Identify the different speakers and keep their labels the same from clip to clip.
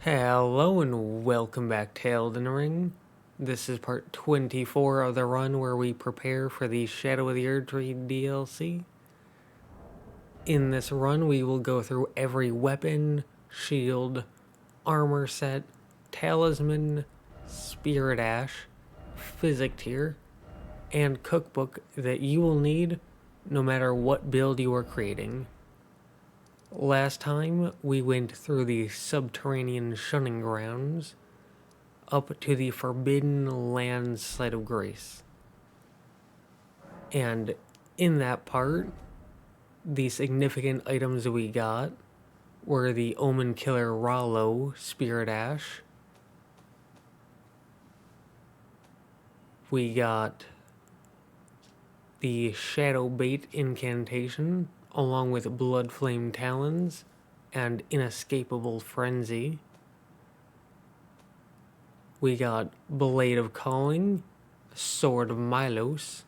Speaker 1: Hello and welcome back to Elden Ring. This is part 24 of the run where we prepare for the Shadow of the Erdtree DLC. In this run, we will go through every weapon, shield, armor set, talisman, spirit ash, physic tier, and cookbook that you will need no matter what build you are creating. Last time, we went through the subterranean shunning grounds up to the Forbidden Land Site of Grace. And in that part, the significant items we got were the Omen Killer Rollo Spirit Ash. We got the Shadow Bait Incantation, along with Blood Flame Talons and Inescapable Frenzy. We got Blade of Calling, Sword of Milos,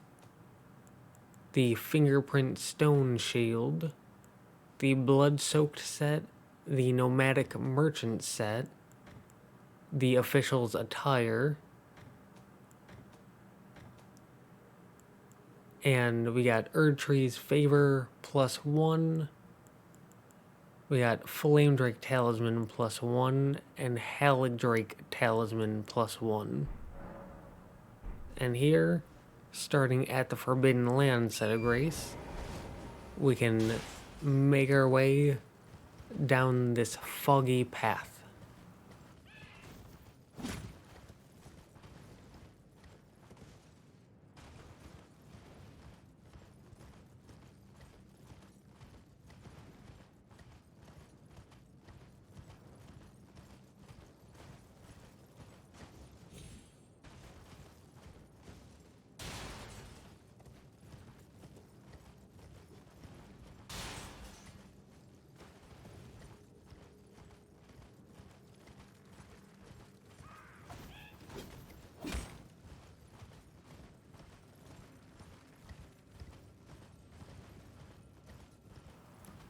Speaker 1: the Fingerprint Stone Shield, the Blood-Soaked set, the Nomadic Merchant set, the Official's Attire, and we got Erdtree's Favor +1, we got Flame Drake Talisman +1, and Haligdrake Talisman +1. And here, starting at the Forbidden Land Site of Grace, we can make our way down this foggy path.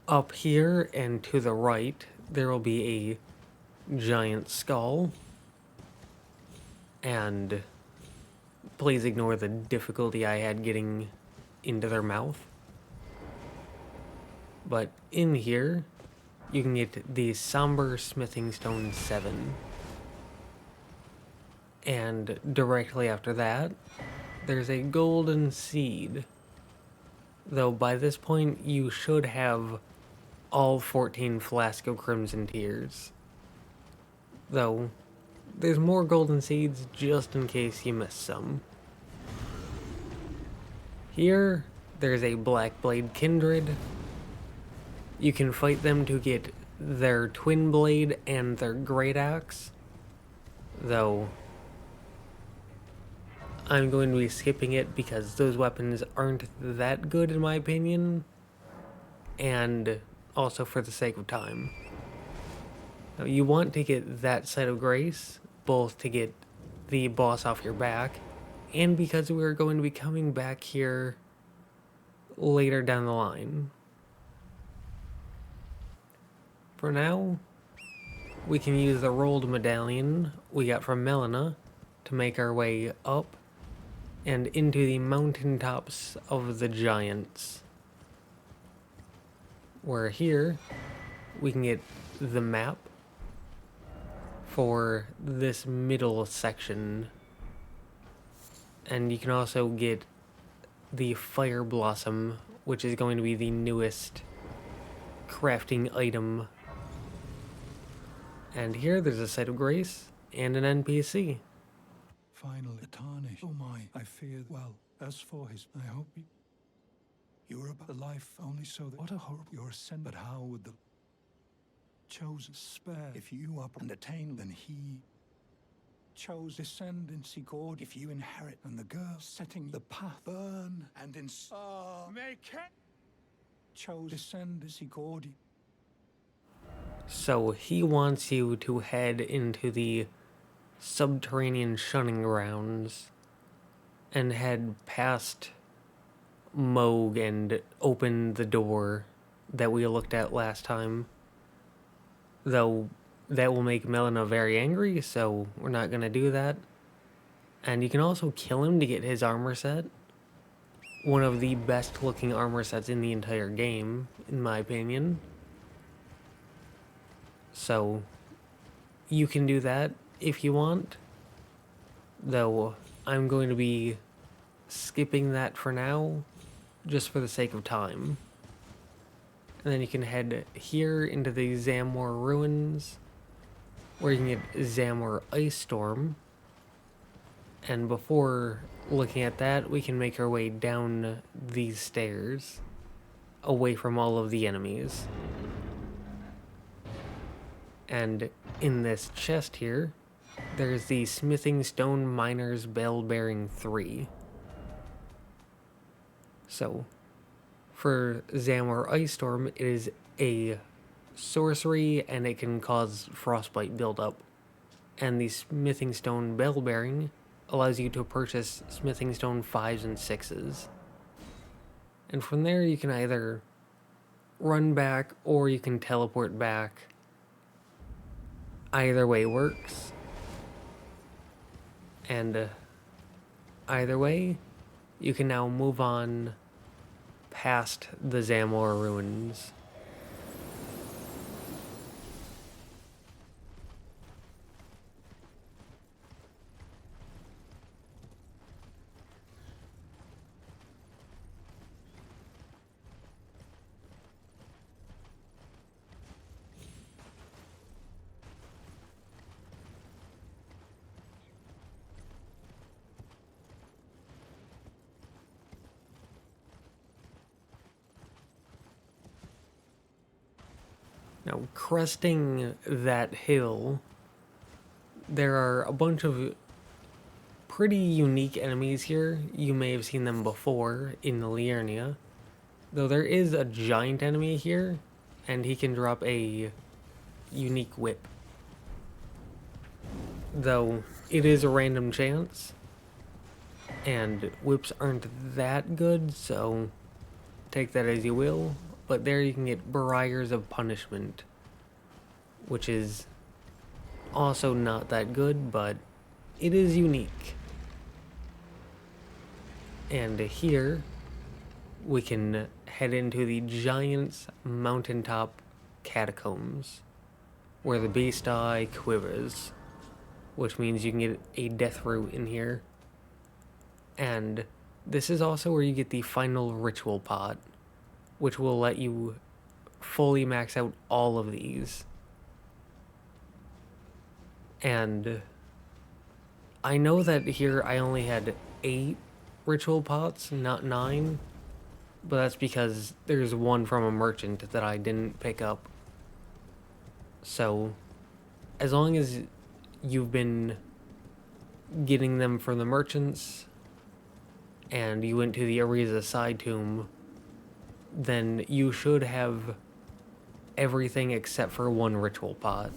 Speaker 1: Up here and to the right, there will be a giant skull. And please ignore the difficulty I had getting into their mouth. But in here, you can get the Somber Smithing Stone 7. And directly after that, there's a Golden Seed. Though by this point, you should have all 14 Flask of Crimson Tears. Though, there's more Golden Seeds just in case you missed some. Here, there's a Black Blade Kindred. You can fight them to get their Twin Blade and their Great Axe. Though, I'm going to be skipping it because those weapons aren't that good in my opinion. And also for the sake of time. Now, you want to get that Site of Grace, both to get the boss off your back, and because we're going to be coming back here later down the line. For now, we can use the rolled medallion we got from Melina to make our way up and into the Mountaintops of the Giants. Where here, we can get the map for this middle section. And you can also get the Fire Blossom, which is going to be the newest crafting item. And here, there's a Site of Grace and an NPC.
Speaker 2: Finally, the tarnish. Oh my, I feared. Well, as for his, I hope you're about the life only so that. What a horrible. You're sent. But how would the chosen spare if you are and attain? Then he chose descendancy God if you inherit, and the girl setting the path burn and in make it chose descendancy God.
Speaker 1: So he wants you to head into the subterranean shunning grounds and head past Moog and open the door that we looked at last time. Though that will make Melina very angry, so we're not going to do that. And you can also kill him to get his armor set. One of the best looking armor sets in the entire game, in my opinion. So, you can do that if you want. Though, I'm going to be skipping that for now, just for the sake of time. And then you can head here into the Zamor Ruins, where you can get Zamor Ice Storm. And before looking at that, we can make our way down these stairs, away from all of the enemies. And in this chest here, there's the Smithing Stone Miner's Bell Bearing 3. So, for Zamor Ice Storm, it is a sorcery and it can cause frostbite buildup. And the Smithing Stone Bell Bearing allows you to purchase Smithing Stone 5s and 6s. And from there you can either run back or you can teleport back. Either way works. And either way, you can now move on past the Zamor Ruins. Now, cresting that hill, there are a bunch of pretty unique enemies here. You may have seen them before in Liurnia. Though there is a giant enemy here, and he can drop a unique whip. Though it is a random chance, and whips aren't that good, so take that as you will. But there you can get Briars of Punishment, which is also not that good, but it is unique. And here, we can head into the Giant's Mountaintop Catacombs, where the Beast Eye quivers, which means you can get a Death Root in here. And this is also where you get the final Ritual Pot, which will let you fully max out all of these. And I know that here I only had 8 ritual pots, not 9, but that's because there's one from a merchant that I didn't pick up. So, as long as you've been getting them from the merchants, and you went to the Ariza side tomb, then you should have everything except for one ritual pot.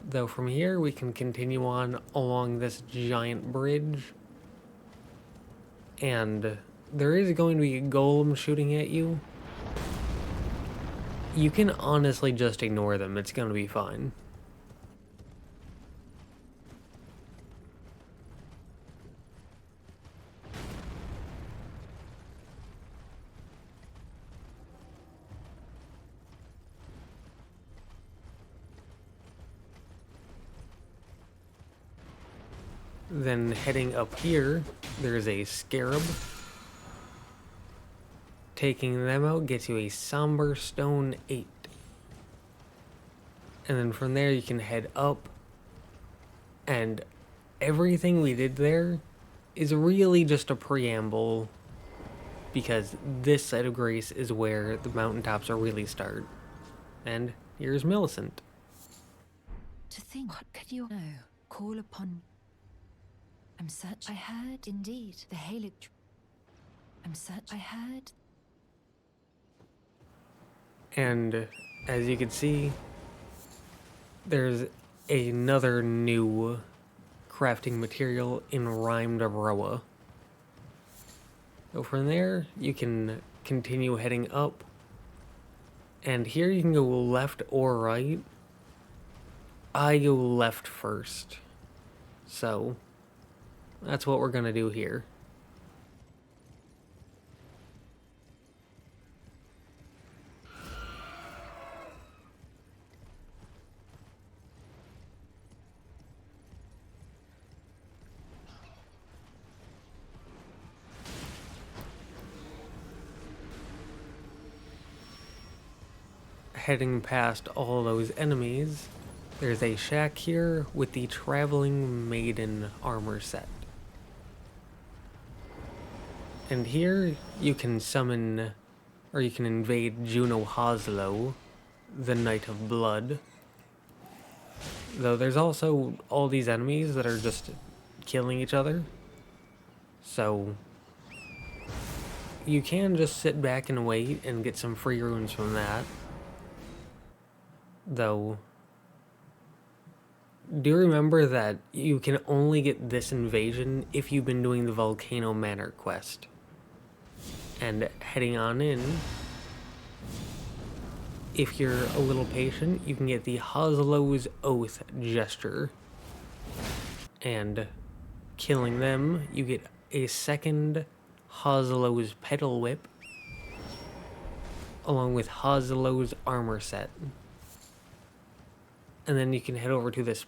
Speaker 1: Though from here we can continue on along this giant bridge, and there is going to be a golem shooting at you. You can honestly just ignore them, it's going to be fine. Then heading up here, there's a scarab. Taking them out gets you a Somber Stone 8. And then from there you can head up. And everything we did there is really just a preamble, because this side of Grace is where the mountaintops are really start. And here's Millicent.
Speaker 3: To think, what could you know? Call upon. I'm such. I heard indeed the Halid. I'm such. I heard.
Speaker 1: And as you can see, there's another new crafting material in Rhymed Aroa. So from there, you can continue heading up, And here you can go left or right. I go left first. So, that's what we're gonna do here. Heading past all those enemies, there's a shack here with the Traveling Maiden armor set. And here you can summon, or you can invade Juno Hoslo, the Knight of Blood. Though there's also all these enemies that are just killing each other. So you can just sit back and wait and get some free runes from that. Though, do remember that you can only get this invasion if you've been doing the Volcano Manor quest. And heading on in, if you're a little patient, you can get the Hoslo's Oath gesture. And killing them, you get a second Hoslo's Petal Whip, along with Hoslo's armor set. And then you can head over to this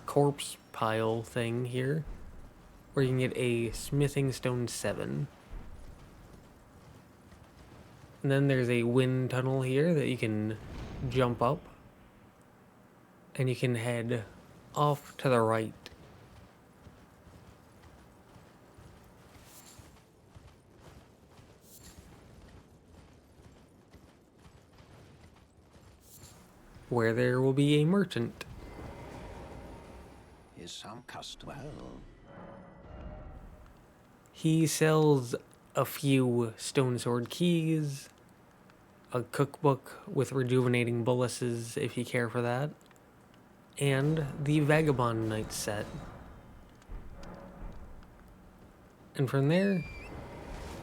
Speaker 1: corpse pile thing here, where you can get a Smithing Stone 7. And then there's a wind tunnel here that you can jump up. And you can head off to the right. Where there will be a merchant.
Speaker 4: Is some customer? Well,
Speaker 1: He sells a few stone sword keys, a cookbook with rejuvenating boluses if you care for that, and the Vagabond Knight set. And from there,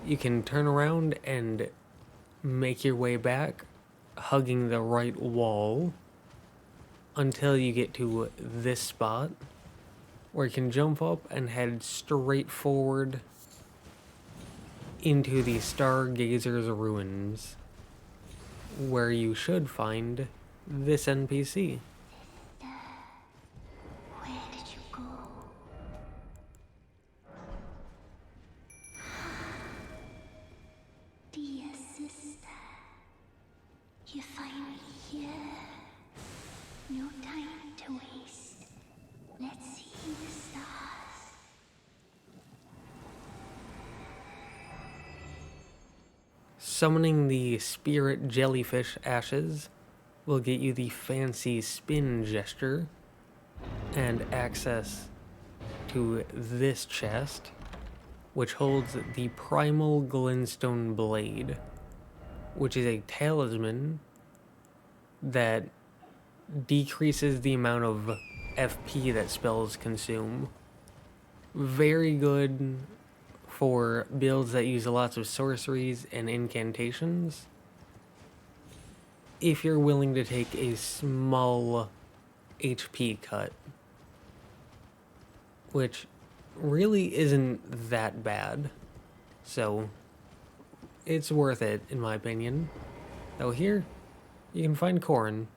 Speaker 1: you can turn around and make your way back, hugging the right wall until you get to this spot where you can jump up and head straight forward into the Stargazer's ruins, where you should find this NPC.
Speaker 5: Where did you go? Dear sister, you find me here. No time to waste. Let's see the stars.
Speaker 1: Summoning the Spirit Jellyfish Ashes will get you the fancy spin gesture and access to this chest, which holds the Primal Glintstone Blade, which is a talisman that decreases the amount of FP that spells consume. Very good for builds that use lots of sorceries and incantations, if you're willing to take a small HP cut, which really isn't that bad, so it's worth it in my opinion. Though here, you can find corn.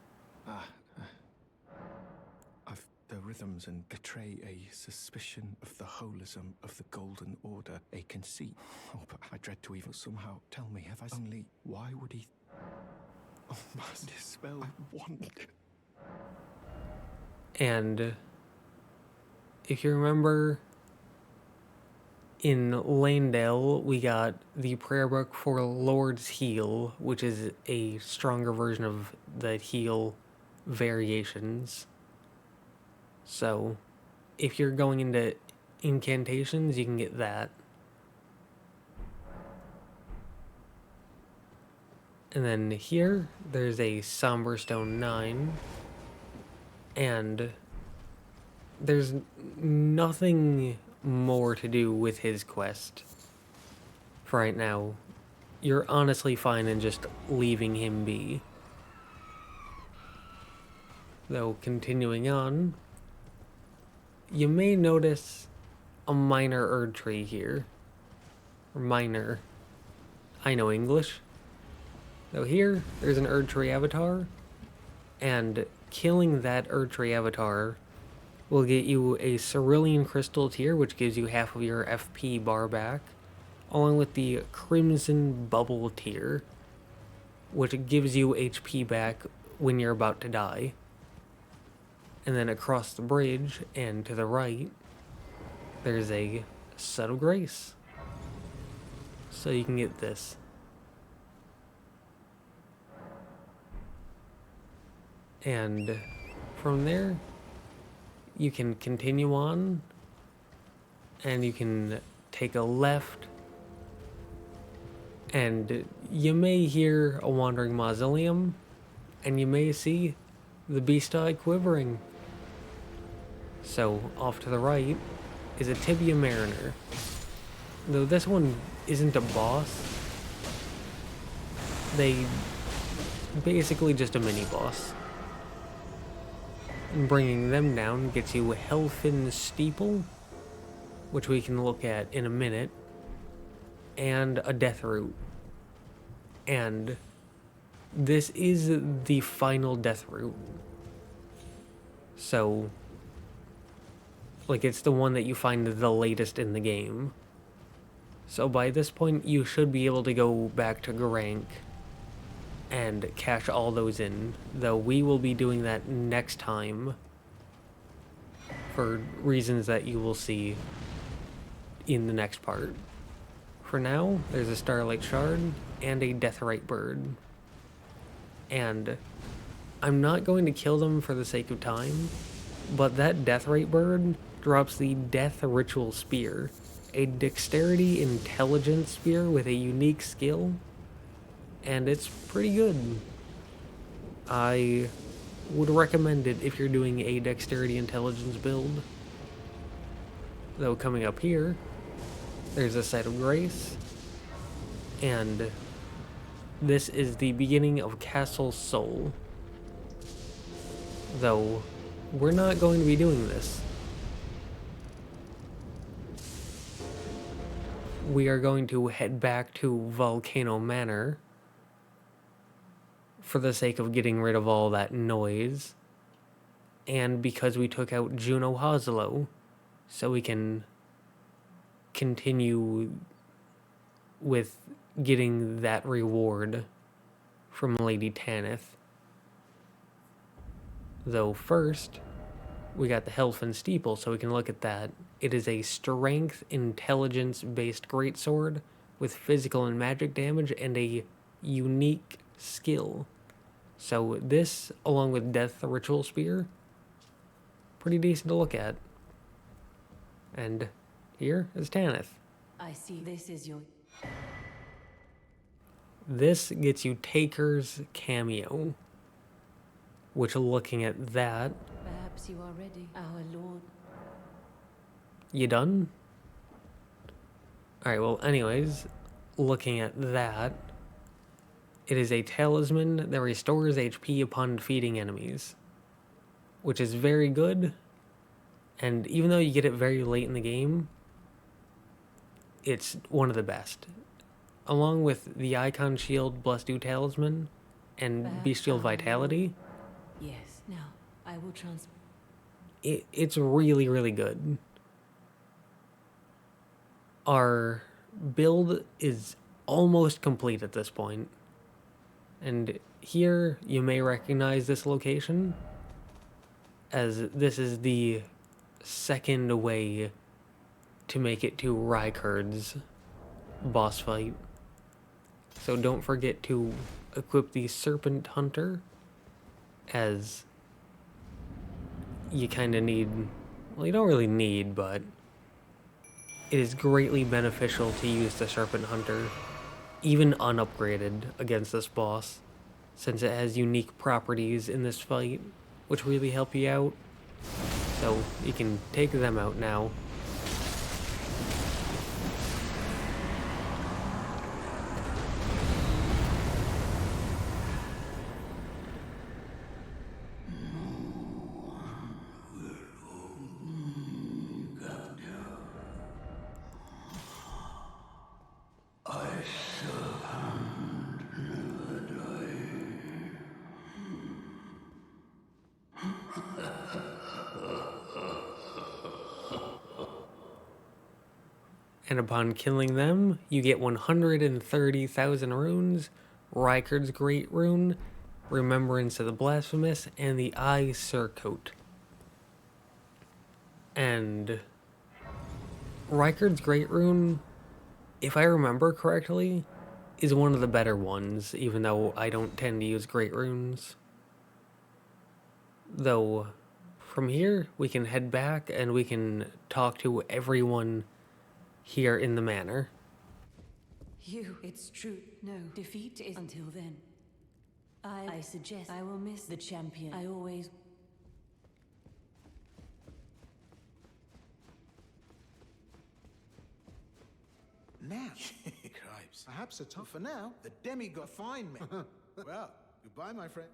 Speaker 6: The rhythms and betray a suspicion of the holism of the Golden Order, a conceit. Oh, but I dread to even somehow tell me, have I only... Why would he... Oh, must dispel... I want...
Speaker 1: And if you remember, in Lanedale, we got the prayer book for Lord's Heal, which is a stronger version of the heal variations. So, if you're going into incantations, you can get that. And then here, there's a Somber Stone 9. And there's nothing more to do with his quest for right now. You're honestly fine in just leaving him be. Though, continuing on, you may notice a minor Erdtree here. Or minor. I know English. Though here, there's an Erdtree avatar, and killing that Erdtree avatar will get you a Cerulean Crystal tier, which gives you half of your FP bar back, along with the Crimson Bubble tier, which gives you HP back when you're about to die. And then across the bridge and to the right, there's a Set of Grace. So you can get this. And from there, you can continue on, and you can take a left, and you may hear a wandering mausoleum, and you may see the beast eye quivering. So off to the right is a Tibia Mariner. Though this one isn't a boss, they basically just a mini boss. And bringing them down gets you Hellfin Steeple, which we can look at in a minute, and a Death Root. And this is the final Death Root. So, like, it's the one that you find the latest in the game. So by this point, you should be able to go back to Garank and cash all those in, though we will be doing that next time for reasons that you will see in the next part. For now, there's a Starlight Shard and a Deathrite Bird. And I'm not going to kill them for the sake of time, but that Deathrite Bird drops the Death Ritual Spear, a Dexterity Intelligence Spear with a unique skill, and it's pretty good. I would recommend it if you're doing a Dexterity Intelligence build. Though coming up here, there's a Set of Grace, and this is the beginning of Castle Soul. Though, we're not going to be doing this. We are going to head back to Volcano Manor for the sake of getting rid of all that noise, and because we took out Juno Hoslo, so we can continue with getting that reward from Lady Tanith. Though first, we got the Hellfin Steeple, so we can look at that. It is a strength intelligence based greatsword with physical and magic damage and a unique skill. So this, along with Death Ritual Spear, pretty decent to look at. And here is Tanith.
Speaker 7: I see this is your...
Speaker 1: This gets you Taker's Cameo, which, looking at that...
Speaker 7: Perhaps you are ready, our lord.
Speaker 1: You done? Alright, well, anyways, looking at that, it is a talisman that restores HP upon defeating enemies, which is very good, and even though you get it very late in the game, it's one of the best. Along with the Icon Shield Bless Do Talisman and
Speaker 7: Perhaps
Speaker 1: Bestial Vitality,
Speaker 7: Yes, now I will
Speaker 1: it's really, really good. Our build is almost complete at this point. And here you may recognize this location, as this is the second way to make it to Rykard's boss fight. So don't forget to equip the Serpent Hunter, as you kind of need, well, you don't really need, but it is greatly beneficial to use the Serpent Hunter, even unupgraded, against this boss, since it has unique properties in this fight, which really help you out. So you can take them out now. And upon killing them, you get 130,000 runes, Rykard's Great Rune, Remembrance of the Blasphemous, and the Eye Surcoat. And Rykard's Great Rune, if I remember correctly, is one of the better ones, even though I don't tend to use Great Runes. Though, from here, we can head back and we can talk to everyone here in the manor.
Speaker 7: It's true. No, defeat is until then. I suggest I will miss the champion. I always...
Speaker 8: Now, cripes. Perhaps a time for now. The demigod find me. Well, goodbye, my friend.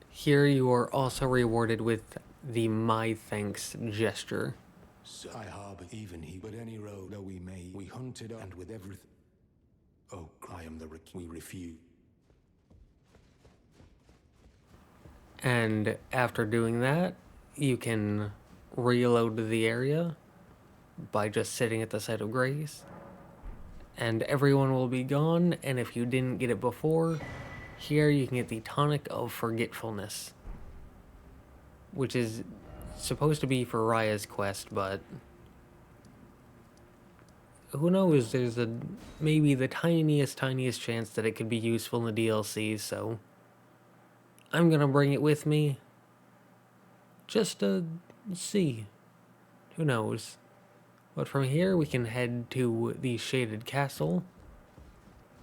Speaker 1: Here you are also rewarded with the My Thanks gesture.
Speaker 2: So I harbor even he, but any road that we made, we hunted and with everything. Oh, I am we refuse.
Speaker 1: And after doing that, you can reload the area by just sitting at the site of grace. And everyone will be gone, and if you didn't get it before, here you can get the Tonic of Forgetfulness, which is supposed to be for Raya's quest, but who knows, there's maybe the tiniest chance that it could be useful in the DLC, so I'm gonna bring it with me, just to see. Who knows? But from here, we can head to the Shaded Castle,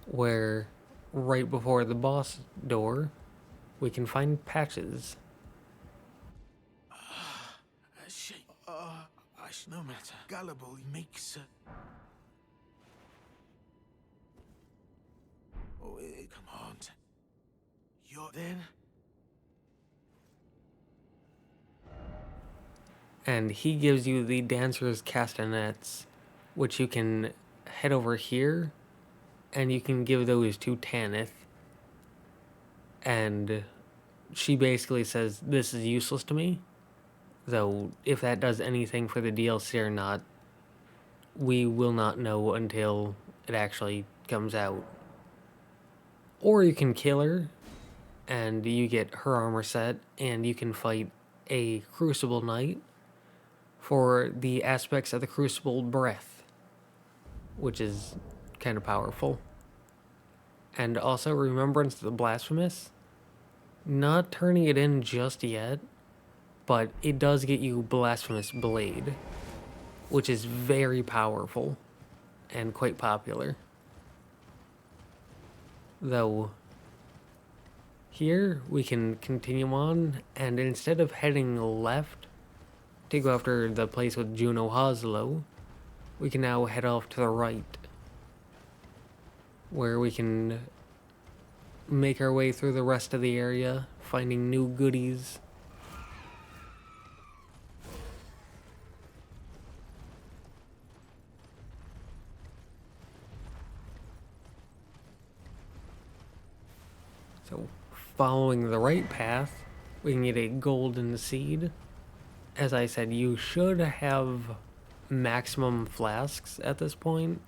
Speaker 1: where, right before the boss door, we can find Patches.
Speaker 8: No matter. Gullible makes Oh, come on. You're then...
Speaker 1: And he gives you the Dancer's Castanets, which you can head over here, and you can give those to Tanith. And she basically says, this is useless to me. Though, if that does anything for the DLC or not, we will not know until it actually comes out. Or you can kill her, and you get her armor set, and you can fight a Crucible Knight for the aspects of the Crucible Breath, which is kind of powerful. And also Remembrance of the Blasphemous, not turning it in just yet, but it does get you Blasphemous Blade, which is very powerful and quite popular. Though, here we can continue on, and instead of heading left to go after the place with Juno Hoslow, we can now head off to the right, where we can make our way through the rest of the area, finding new goodies. So, following the right path, we can get a golden seed. As I said, you should have maximum flasks at this point,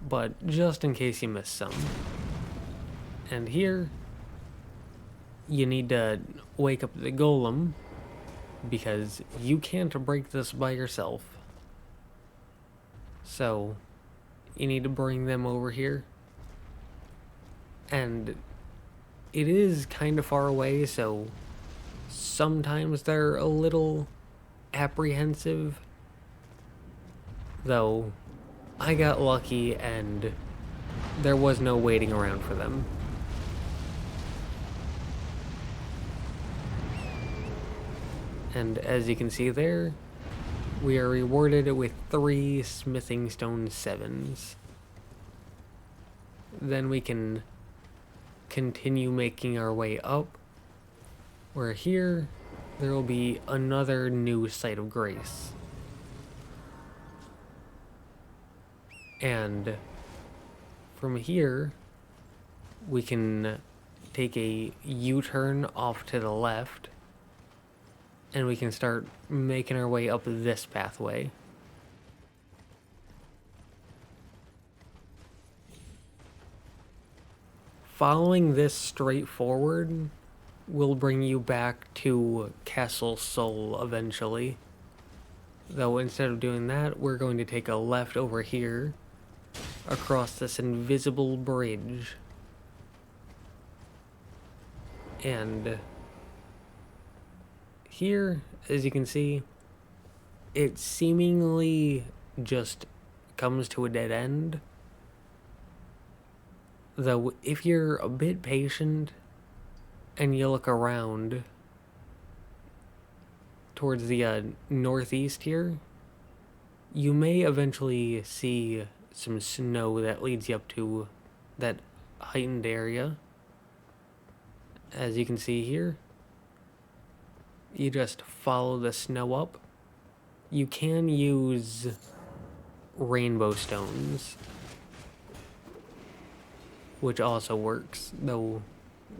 Speaker 1: but just in case you miss some. And here, you need to wake up the golem, because you can't break this by yourself. So, you need to bring them over here. And it is kind of far away, so sometimes they're a little apprehensive. Though, I got lucky and there was no waiting around for them. And as you can see there, we are rewarded with 3 smithing stone 7s. Then we can continue making our way up, where here there will be another new site of grace. And from here we can take a U-turn off to the left, and we can start making our way up this pathway. Following this straight forward will bring you back to Castle Sol eventually. Though instead of doing that, we're going to take a left over here across this invisible bridge. And here, as you can see, it seemingly just comes to a dead end. Though if you're a bit patient and you look around towards the northeast here, you may eventually see some snow that leads you up to that heightened area. As you can see here, you just follow the snow up. You can use rainbow stones, which also works, though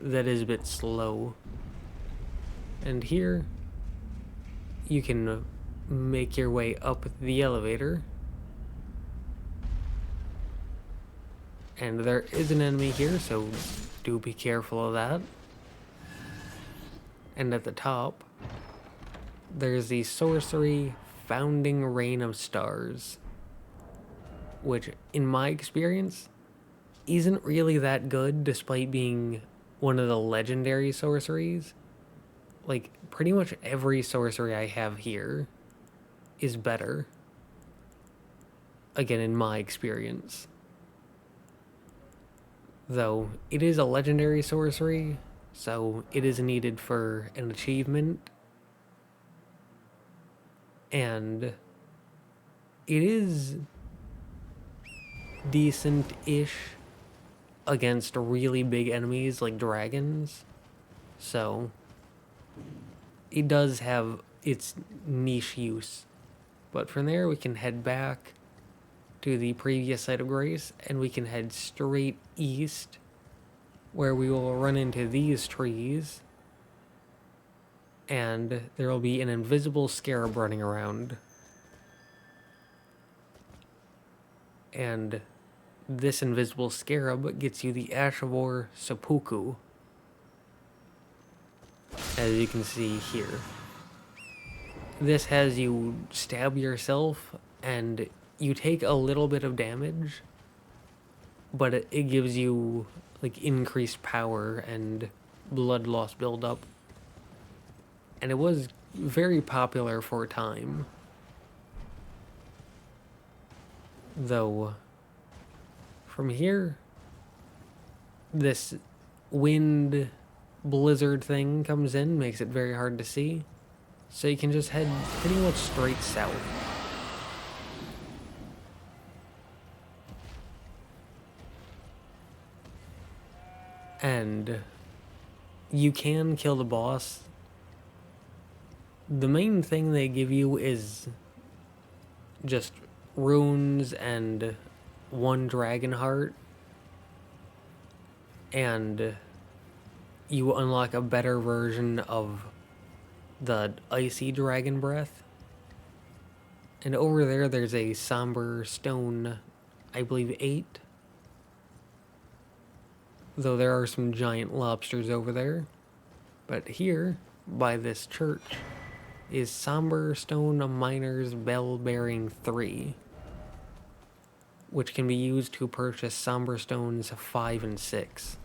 Speaker 1: that is a bit slow. And here, you can make your way up the elevator. And there is an enemy here, so do be careful of that. And at the top, there's the Sorcery Founding Rain of Stars, which, in my experience, isn't really that good despite being one of the legendary sorceries. Like, pretty much every sorcery I have here is better. Again, in my experience. Though, it is a legendary sorcery, so it is needed for an achievement. And it is decent-ish against really big enemies like dragons. So it does have its niche use. But from there we can head back to the previous site of grace, and we can head straight east, where we will run into these trees, and there will be an invisible scarab running around. And this invisible scarab gets you the Ashavor Seppuku, as you can see here. This has you stab yourself, and you take a little bit of damage, but it gives you like increased power and blood loss buildup. And it was very popular for a time. Though, from here, this wind blizzard thing comes in, makes it very hard to see. So you can just head pretty much straight south. And you can kill the boss. The main thing they give you is just runes and one dragon heart. And you unlock a better version of the icy dragon breath. And over there, there's a somber stone, I believe 8. Though there are some giant lobsters over there. But here, by this church, is Somber Stone Miner's Bell Bearing 3, which can be used to purchase Somber Stones 5 and 6.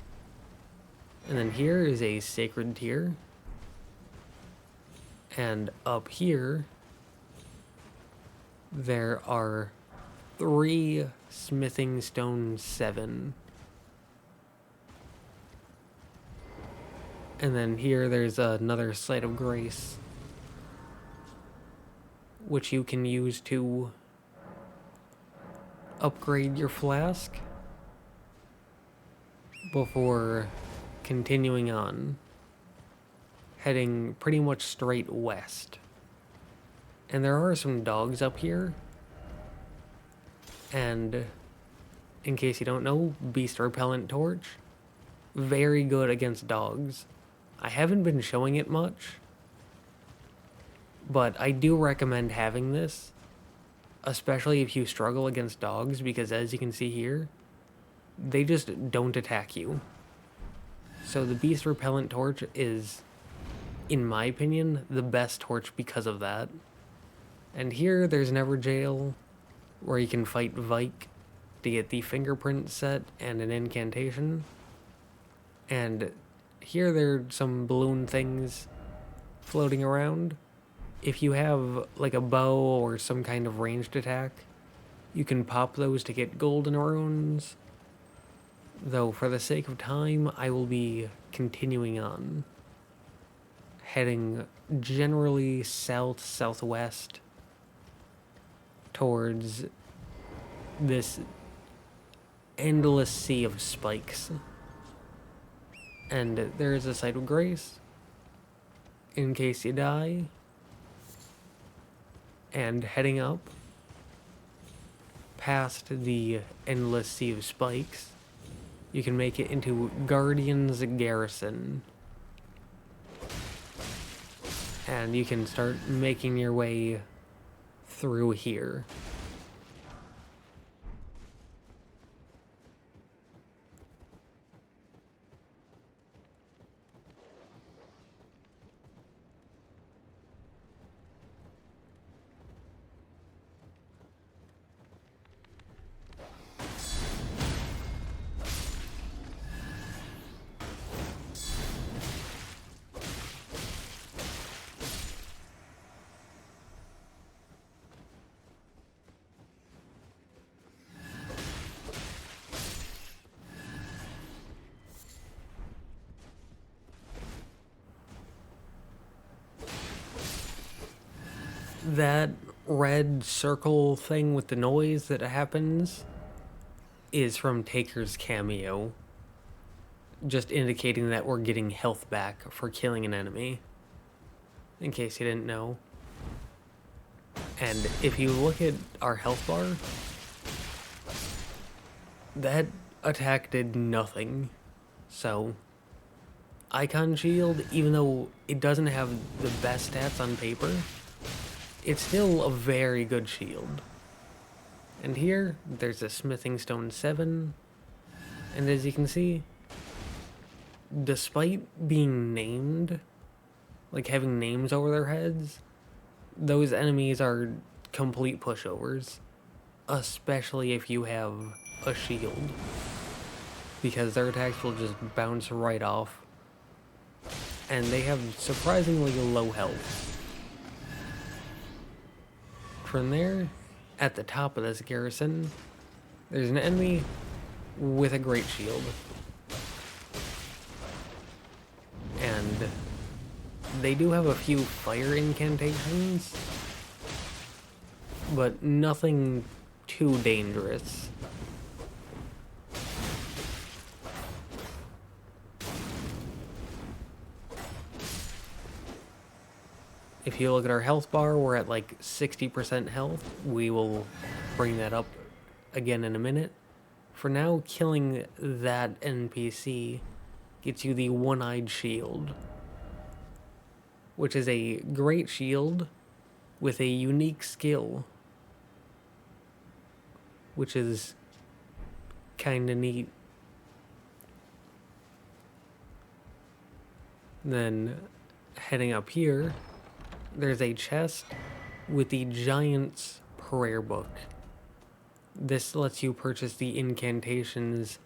Speaker 1: And then here is a Sacred Tier. And up here, there are 3 Smithing Stone 7. And then here there's another Site of Grace, which you can use to upgrade your flask before continuing on, heading pretty much straight west. And there are some dogs up here, and in case you don't know, Beast Repellent Torch very good against dogs. I haven't been showing it much, but I do recommend having this, especially if you struggle against dogs, because as you can see here, they just don't attack you. So the Beast Repellent Torch is, in my opinion, the best torch because of that. And here, there's Never Jail, where you can fight Vike to get the fingerprint set and an incantation. And here there are some balloon things floating around. If you have like a bow or some kind of ranged attack, you can pop those to get golden runes. Though for the sake of time, I will be continuing on, heading generally south-southwest towards this endless sea of spikes. And there is a site of grace in case you die. And heading up past the endless sea of spikes, you can make it into Guardian's Garrison. And you can start making your way through here. That red circle thing with the noise that happens is from Taker's cameo, just indicating that we're getting health back for killing an enemy, in case you didn't know. And if you look at our health bar, that attack did nothing. So, Icon Shield, even though it doesn't have the best stats on paper, it's still a very good shield. And here, there's a Smithing Stone 7, and as you can see, despite being named, like having names over their heads, those enemies are complete pushovers, especially if you have a shield, because their attacks will just bounce right off, and they have surprisingly low health. From there, at the top of this garrison, there's an enemy with a great shield. And they do have a few fire incantations, but nothing too dangerous. If you look at our health bar, we're at like 60% health. We will bring that up again in a minute. For now, killing that NPC gets you the One-Eyed Shield, which is a great shield with a unique skill, which is kinda neat. Then, heading up here, there's a chest with the Giant's Prayer Book. This lets you purchase the incantations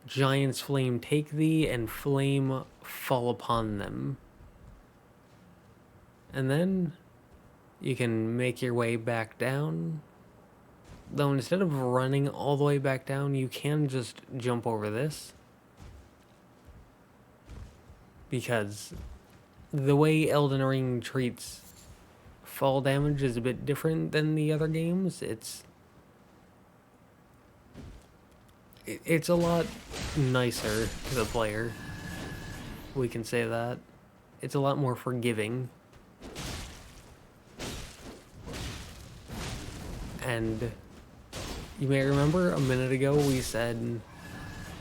Speaker 1: Giant's Flame Take Thee and Flame Fall Upon Them. And then you can make your way back down. Though instead of running all the way back down, you can just jump over this. Because the way Elden Ring treats fall damage is a bit different than the other games. It's a lot nicer to the player. We can say that. It's a lot more forgiving. And you may remember a minute ago we said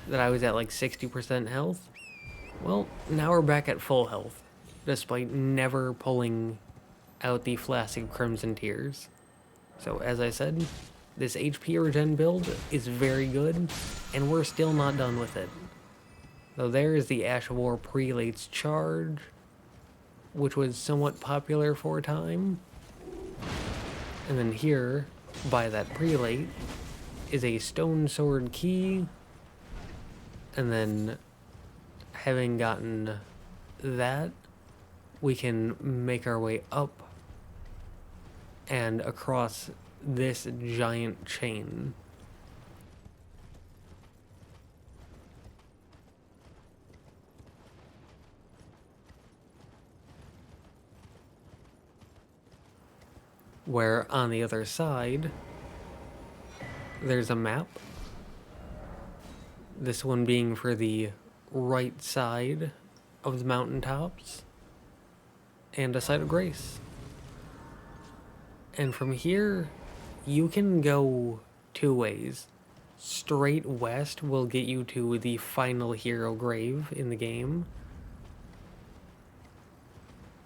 Speaker 1: that I was at like 60% health. Well, now we're back at full health, despite never pulling out the Flask of Crimson Tears. So as I said, this HP regen build is very good, and we're still not done with it. So there is the Ash of War Prelate's Charge, which was somewhat popular for a time. And then here, by that Prelate, is a Stone Sword Key. And then, having gotten that, we can make our way up and across this giant chain. Where on the other side, there's a map. This one being for the right side of the Mountaintops, and a site of grace. And from here, you can go two ways. Straight west will get you to the final hero grave in the game,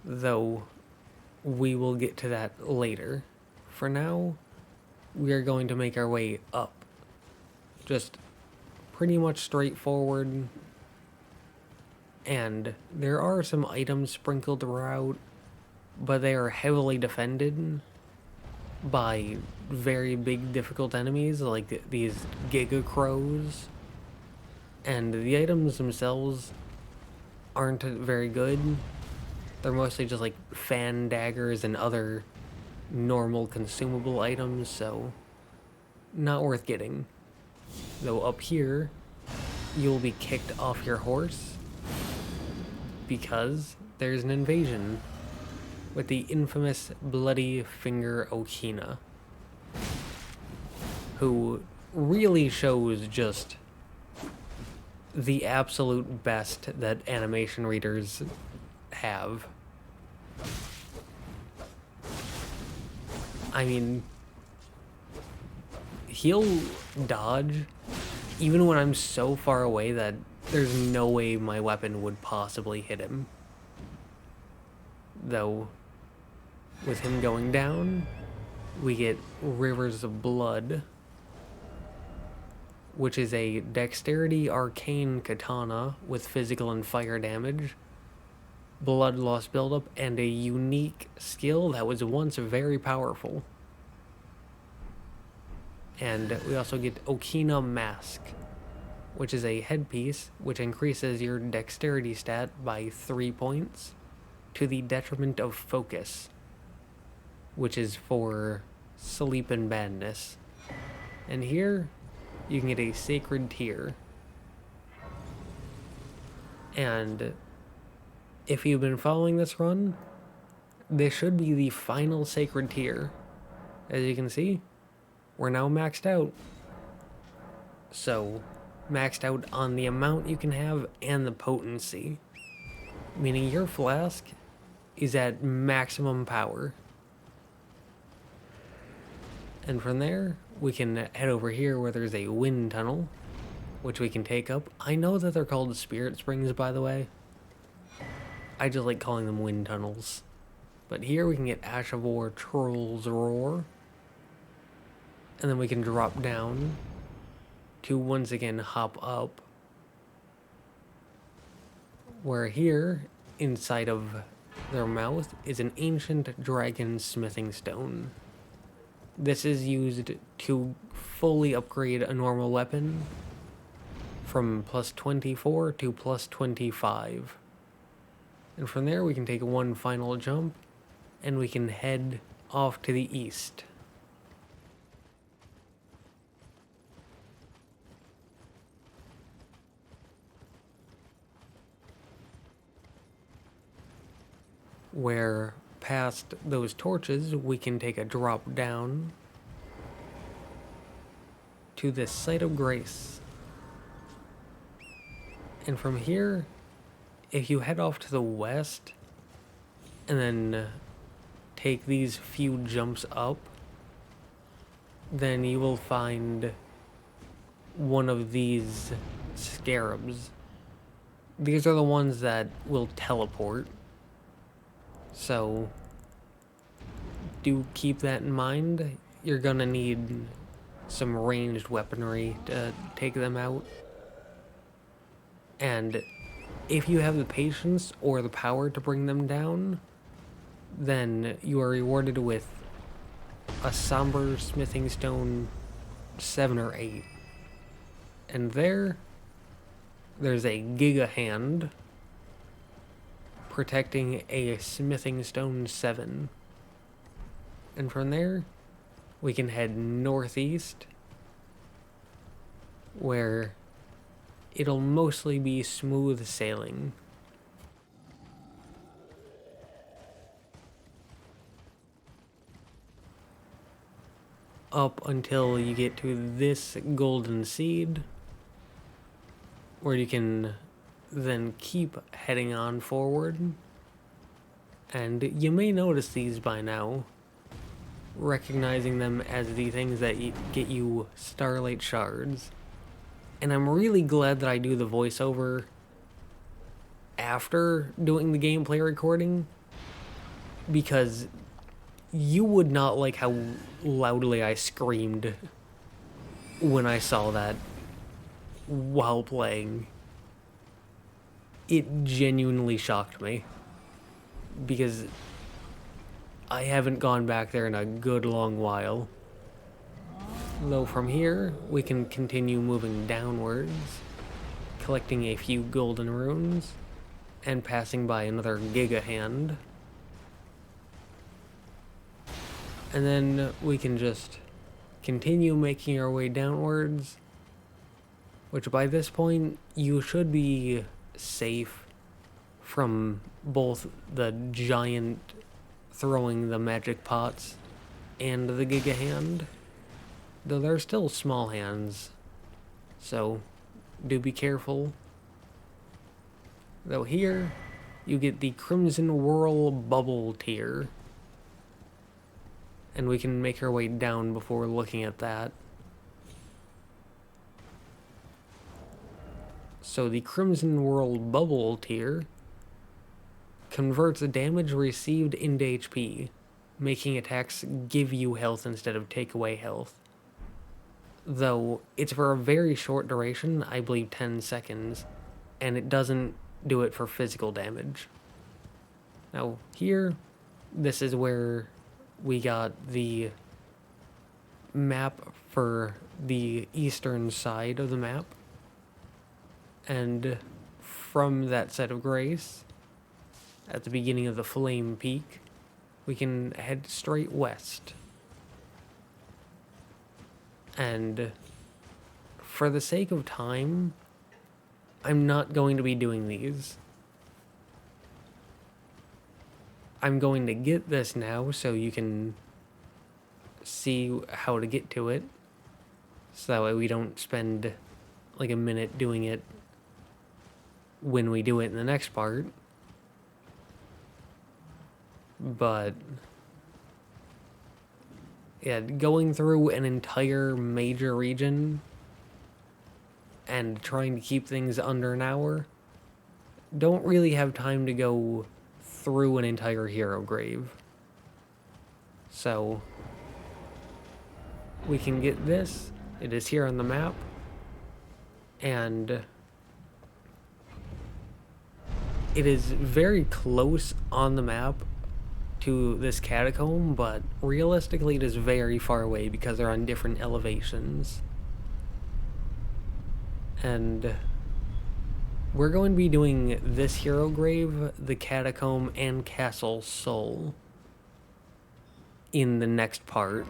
Speaker 1: though we will get to that later. For now, we are going to make our way up. Just pretty much straightforward. And there are some items sprinkled throughout, but they are heavily defended by very big difficult enemies like these Giga Crows. And the items themselves aren't very good. They're mostly just like fan daggers and other normal consumable items, so not worth getting. Though up here, you'll be kicked off your horse because there's an invasion with the infamous Bloody Finger Okina, who really shows just the absolute best that animation readers have. I mean, he'll dodge even when I'm so far away that there's no way my weapon would possibly hit him. Though, with him going down, we get Rivers of Blood, which is a Dexterity Arcane Katana with physical and fire damage, blood loss buildup, and a unique skill that was once very powerful. And we also get Okina Mask, which is a headpiece which increases your dexterity stat by 3 points to the detriment of focus, which is for sleep and badness. And here, you can get a Sacred Tear. And if you've been following this run, this should be the final Sacred Tear. As you can see, we're now maxed out. So, maxed out on the amount you can have and the potency. Meaning your flask is at maximum power. And from there, we can head over here where there's a wind tunnel, which we can take up. I know that they're called Spirit Springs, by the way. I just like calling them wind tunnels. But here we can get Ash of War Troll's Roar. And then we can drop down to once again hop up. Where here, inside of their mouth, is an ancient dragon smithing stone. This is used to fully upgrade a normal weapon from plus 24 to plus 25. And from there we can take one final jump and we can head off to the east. Where past those torches we can take a drop down to this site of grace. And from here, if you head off to the west and then take these few jumps up, then you will find one of these scarabs. These are the ones that will teleport. So do keep that in mind. You're gonna need some ranged weaponry to take them out. And if you have the patience or the power to bring them down, then you are rewarded with a somber smithing stone 7 or 8. And there's a Giga Hand protecting a smithing stone 7. And from there, we can head northeast, where it'll mostly be smooth sailing. Up until you get to this golden seed, where you can then keep heading on forward. And you may notice these by now, recognizing them as the things that get you Starlight Shards. And I'm really glad that I do the voiceover after doing the gameplay recording, because you would not like how loudly I screamed when I saw that while playing. It genuinely shocked me, because I haven't gone back there in a good long while. Though from here, we can continue moving downwards, collecting a few golden runes, and passing by another Giga Hand. And then we can just continue making our way downwards, which by this point, you should be safe from both the giant throwing the magic pots and the Giga Hand. Though they're still small hands, so do be careful. Though here, you get the Crimson Whirl Bubble tier. And we can make our way down before looking at that. So the Crimson Whirl Bubble tier converts damage received into HP, making attacks give you health instead of take away health. Though it's for a very short duration, I believe 10 seconds, and it doesn't do it for physical damage. Now here, this is where we got the map for the eastern side of the map. And from that set of grace, at the beginning of the Flame Peak, we can head straight west. And for the sake of time, I'm not going to be doing these. I'm going to get this now so you can see how to get to it. So that way we don't spend like a minute doing it when we do it in the next part. But yeah, going through an entire major region and trying to keep things under an hour, don't really have time to go through an entire hero grave. So we can get this. It is here on the map. And it is very close on the map to this catacomb, but realistically it is very far away because they're on different elevations. And we're going to be doing this hero grave, the catacomb, and Castle Soul in the next part.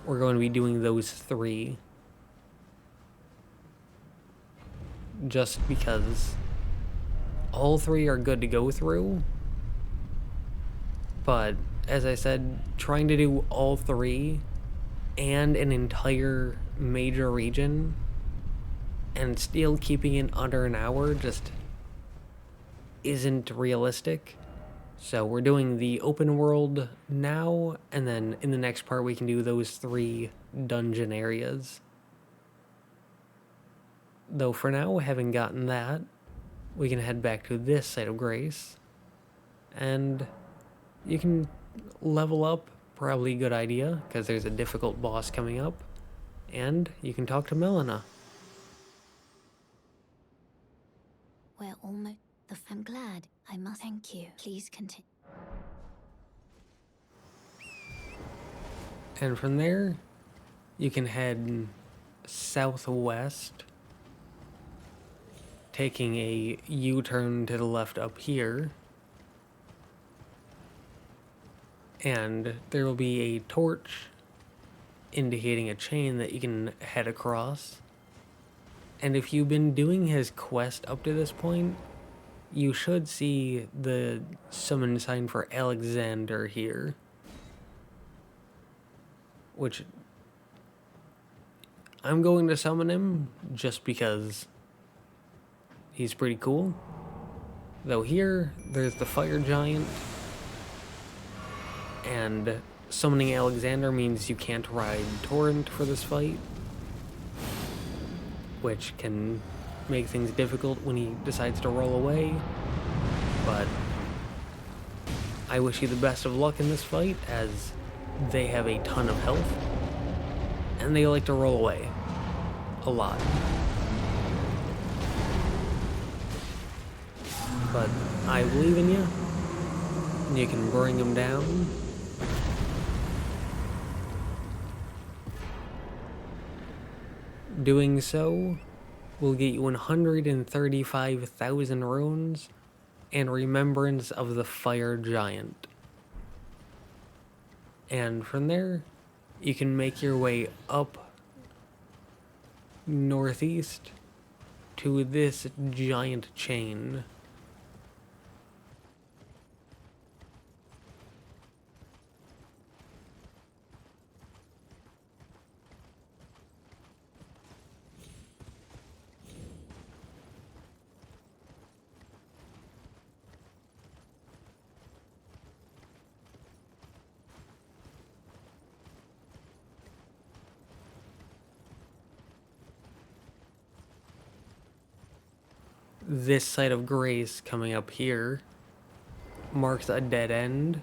Speaker 1: We're going to be doing those 3. Just because all 3 are good to go through. But, as I said, trying to do all 3 and an entire major region and still keeping it under an hour just isn't realistic. So we're doing the open world now, and then in the next part we can do those 3 dungeon areas. Though for now, having gotten that, we can head back to this site of grace, and you can level up, probably a good idea, because there's a difficult boss coming up, and you can talk to Melina.
Speaker 5: We're almost... I'm glad. I must thank you. Please continue.
Speaker 1: And from there, you can head southwest, taking a U-turn to the left up here, and there will be a torch indicating a chain that you can head across. And if you've been doing his quest up to this point, you should see the summon sign for Alexander here, which I'm going to summon him just because he's pretty cool. Though here, there's the fire giant, and summoning Alexander means you can't ride Torrent for this fight, which can make things difficult when he decides to roll away, but I wish you the best of luck in this fight, as they have a ton of health, and they like to roll away a lot. But I believe in you. You can bring him down. Doing so will get you 135,000 runes and remembrance of the fire giant. And from there, you can make your way up northeast to this giant chain. This site of grace coming up here marks a dead end,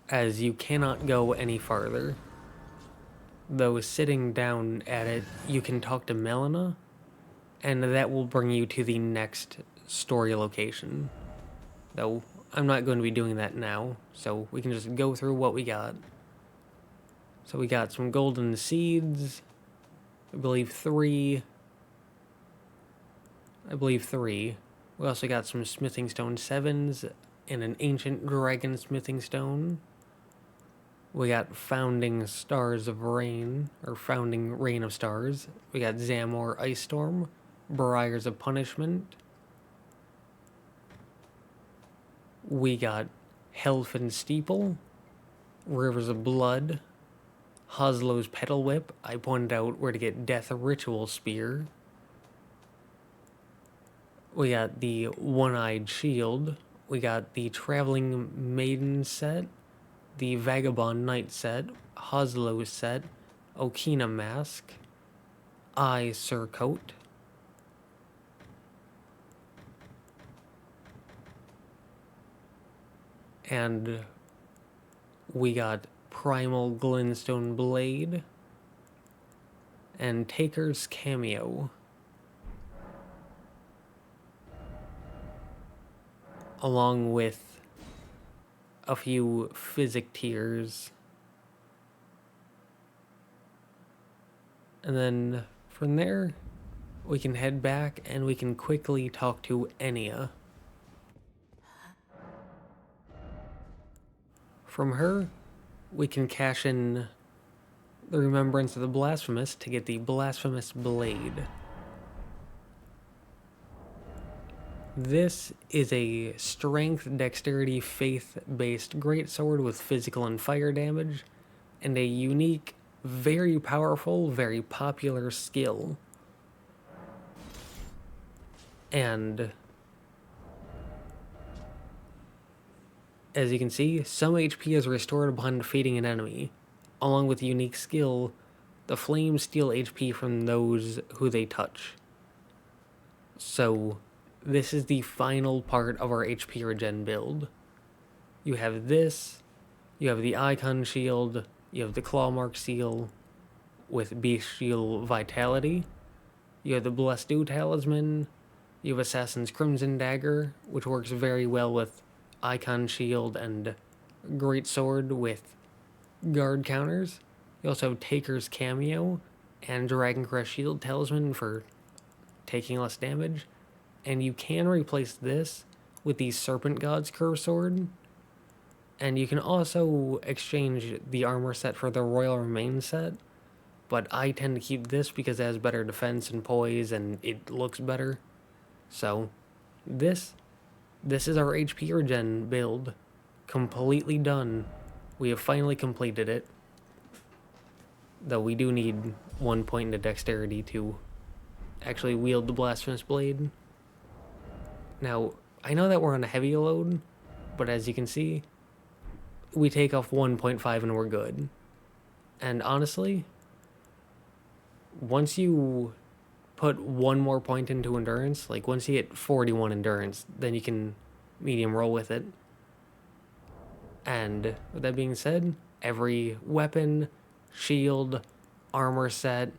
Speaker 1: as you cannot go any farther. Though sitting down at it, you can talk to Melina, and that will bring you to the next story location. Though I'm not going to be doing that now, so we can just go through what we got. So we got some golden seeds, I believe three. We also got some smithing stone 7s and an ancient dragon smithing stone. We got founding stars of rain, or founding rain of stars. We got Zamor ice storm, briars of punishment. We got Helfin steeple, rivers of blood, Hoslow's petal whip. I pointed out where to get death ritual spear. We got the one-eyed shield. We got the traveling maiden set, the vagabond knight set, Hoslow set, Okina mask, eye surcoat, and we got primal glintstone blade and Taker's cameo, along with a few physic tiers. And then from there, we can head back and we can quickly talk to Enya. From her, we can cash in the remembrance of the blasphemous to get the blasphemous blade. This is a strength, dexterity, faith-based greatsword with physical and fire damage, and a unique, very powerful, very popular skill. And as you can see, some HP is restored upon defeating an enemy, along with the unique skill, the flames steal HP from those who they touch. So, this is the final part of our HP regen build. You have this, you have the Icon Shield, you have the Clawmark Seal with Bestial Vitality, you have the Blessed Dew Talisman, you have Assassin's Crimson Dagger, which works very well with Icon Shield and Great Sword with guard counters. You also have Taker's Cameo and Dragon Crest Shield Talisman for taking less damage. And you can replace this with the Serpent God's Curve Sword. And you can also exchange the armor set for the Royal Remain set. But I tend to keep this because it has better defense and poise and it looks better. So, this is our HP regen build. Completely done. We have finally completed it. Though we do need 1 point into dexterity to actually wield the Blasphemous Blade. Now, I know that we're on a heavy load, but as you can see, we take off 1.5 and we're good. And honestly, once you put 1 more point into endurance, like once you hit 41 endurance, then you can medium roll with it. And with that being said, every weapon, shield, armor set,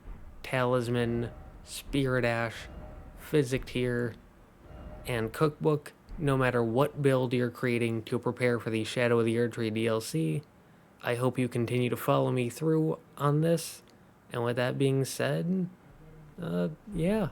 Speaker 1: talisman, spirit ash, physic tier, and cookbook, no matter what build you're creating to prepare for the Shadow of the Erdtree DLC, I hope you continue to follow me through on this. And with that being said, yeah,